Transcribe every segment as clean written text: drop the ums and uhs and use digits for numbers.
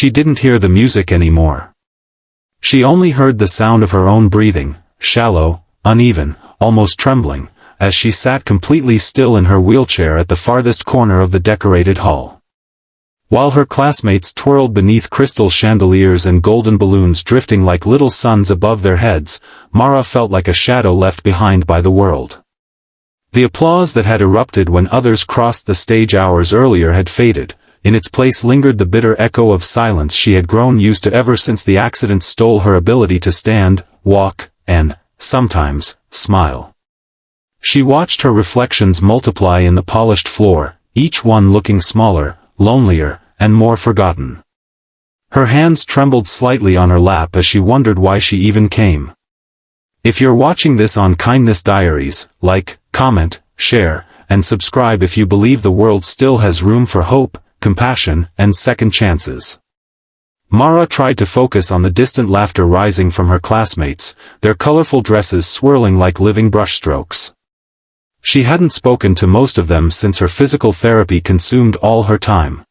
she didn't hear the music anymore. She only heard the sound of her own breathing, shallow, uneven, almost trembling, as she sat completely still in her wheelchair at the farthest corner of the decorated hall. While her classmates twirled beneath crystal chandeliers and golden balloons drifting like little suns above their heads, Mara felt like a shadow left behind by the world. The applause that had erupted when others crossed the stage hours earlier had faded. In its place lingered the bitter echo of silence she had grown used to ever since the accident stole her ability to stand, walk, and, sometimes, smile. She watched her reflections multiply in the polished floor, each one looking smaller, lonelier, and more forgotten. Her hands trembled slightly on her lap as she wondered why she even came. If you're watching this on Kindness Diaries, like, comment, share, and subscribe if you believe the world still has room for hope, compassion, and second chances. Mara tried to focus on the distant laughter rising from her classmates, their colorful dresses swirling like living brushstrokes. She hadn't spoken to most of them since her physical therapy consumed all her time.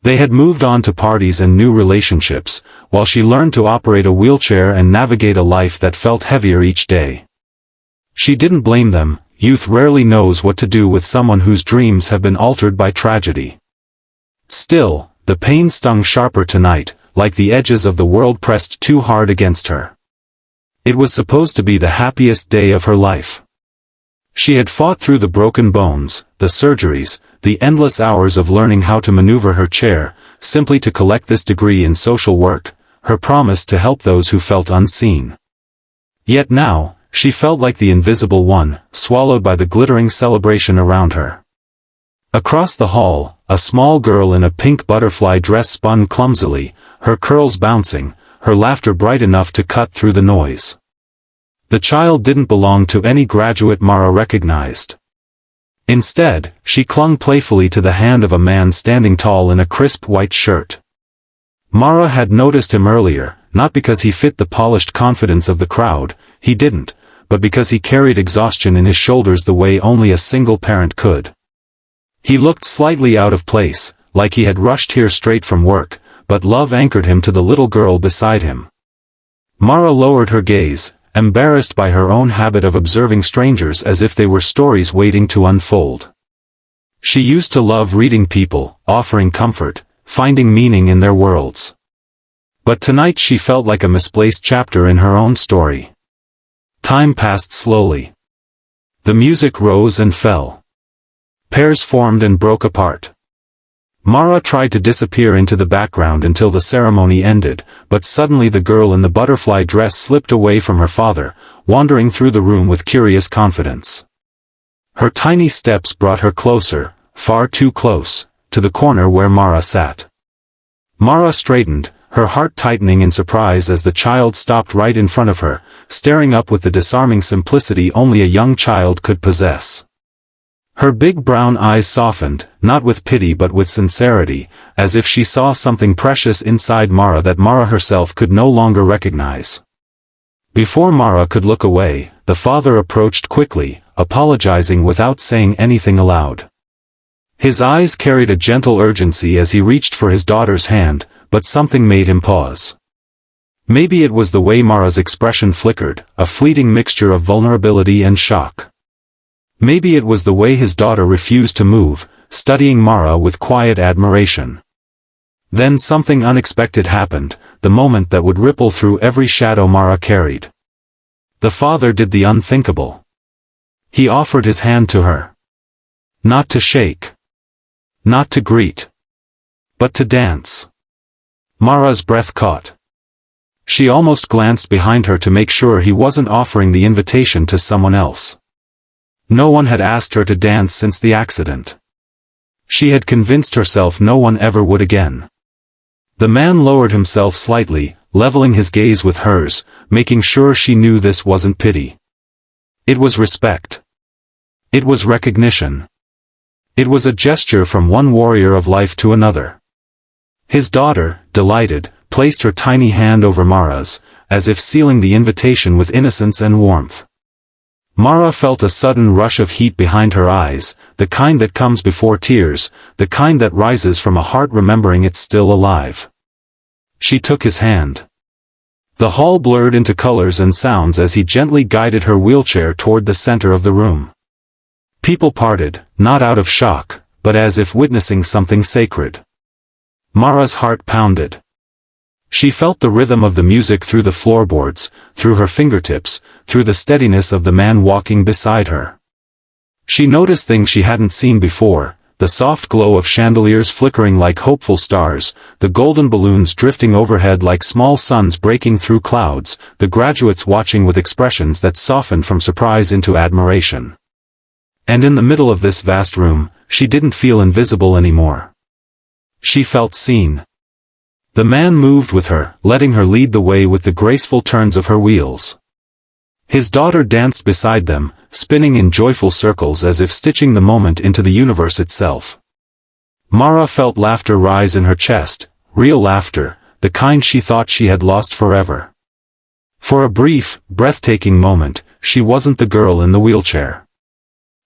They had moved on to parties and new relationships, while she learned to operate a wheelchair and navigate a life that felt heavier each day. She didn't blame them. Youth rarely knows what to do with someone whose dreams have been altered by tragedy. Still, the pain stung sharper tonight, like the edges of the world pressed too hard against her. It was supposed to be the happiest day of her life. She had fought through the broken bones, the surgeries, the endless hours of learning how to maneuver her chair, simply to collect this degree in social work, her promise to help those who felt unseen. Yet now, she felt like the invisible one, swallowed by the glittering celebration around her. Across the hall, a small girl in a pink butterfly dress spun clumsily, her curls bouncing, her laughter bright enough to cut through the noise. The child didn't belong to any graduate Mara recognized. Instead, she clung playfully to the hand of a man standing tall in a crisp white shirt. Mara had noticed him earlier, not because he fit the polished confidence of the crowd, he didn't, but because he carried exhaustion in his shoulders the way only a single parent could. He looked slightly out of place, like he had rushed here straight from work, but love anchored him to the little girl beside him. Mara lowered her gaze, embarrassed by her own habit of observing strangers as if they were stories waiting to unfold. She used to love reading people, offering comfort, finding meaning in their worlds. But tonight she felt like a misplaced chapter in her own story. Time passed slowly. The music rose and fell. Pairs formed and broke apart. Mara tried to disappear into the background until the ceremony ended, but suddenly the girl in the butterfly dress slipped away from her father, wandering through the room with curious confidence. Her tiny steps brought her closer, far too close, to the corner where Mara sat. Mara straightened, her heart tightening in surprise as the child stopped right in front of her, staring up with the disarming simplicity only a young child could possess. Her big brown eyes softened, not with pity but with sincerity, as if she saw something precious inside Mara that Mara herself could no longer recognize. Before Mara could look away, the father approached quickly, apologizing without saying anything aloud. His eyes carried a gentle urgency as he reached for his daughter's hand, but something made him pause. Maybe it was the way Mara's expression flickered, a fleeting mixture of vulnerability and shock. Maybe it was the way his daughter refused to move, studying Mara with quiet admiration. Then something unexpected happened, the moment that would ripple through every shadow Mara carried. The father did the unthinkable. He offered his hand to her. Not to shake. Not to greet. But to dance. Mara's breath caught. She almost glanced behind her to make sure he wasn't offering the invitation to someone else. No one had asked her to dance since the accident. She had convinced herself no one ever would again. The man lowered himself slightly, leveling his gaze with hers, making sure she knew this wasn't pity. It was respect. It was recognition. It was a gesture from one warrior of life to another. His daughter, delighted, placed her tiny hand over Mara's, as if sealing the invitation with innocence and warmth. Mara felt a sudden rush of heat behind her eyes, the kind that comes before tears, the kind that rises from a heart remembering it's still alive. She took his hand. The hall blurred into colors and sounds as he gently guided her wheelchair toward the center of the room. People parted, not out of shock, but as if witnessing something sacred. Mara's heart pounded. She felt the rhythm of the music through the floorboards, through her fingertips, through the steadiness of the man walking beside her. She noticed things she hadn't seen before, the soft glow of chandeliers flickering like hopeful stars, the golden balloons drifting overhead like small suns breaking through clouds, the graduates watching with expressions that softened from surprise into admiration. And in the middle of this vast room, she didn't feel invisible anymore. She felt seen. The man moved with her, letting her lead the way with the graceful turns of her wheels. His daughter danced beside them, spinning in joyful circles as if stitching the moment into the universe itself. Mara felt laughter rise in her chest, real laughter, the kind she thought she had lost forever. For a brief, breathtaking moment, she wasn't the girl in the wheelchair.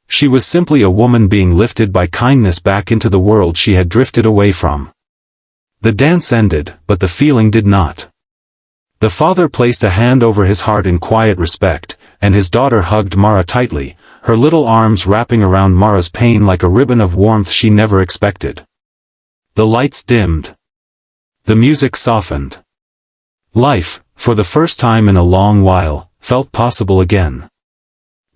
She was simply a woman being lifted by kindness back into the world she had drifted away from. The dance ended, but the feeling did not. The father placed a hand over his heart in quiet respect, and his daughter hugged Mara tightly, her little arms wrapping around Mara's pain like a ribbon of warmth she never expected. The lights dimmed. The music softened. Life, for the first time in a long while, felt possible again.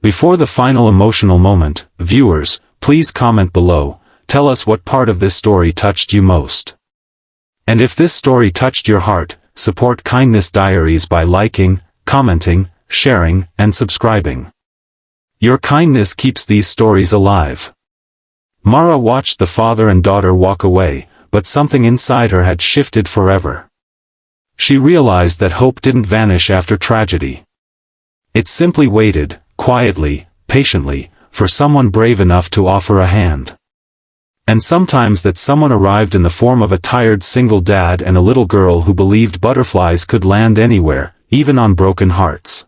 Before the final emotional moment, viewers, please comment below, tell us what part of this story touched you most. And if this story touched your heart, support Kindness Diaries by liking, commenting, sharing, and subscribing. Your kindness keeps these stories alive. Mara watched the father and daughter walk away, but something inside her had shifted forever. She realized that hope didn't vanish after tragedy. It simply waited, quietly, patiently, for someone brave enough to offer a hand. And sometimes that someone arrived in the form of a tired single dad and a little girl who believed butterflies could land anywhere, even on broken hearts.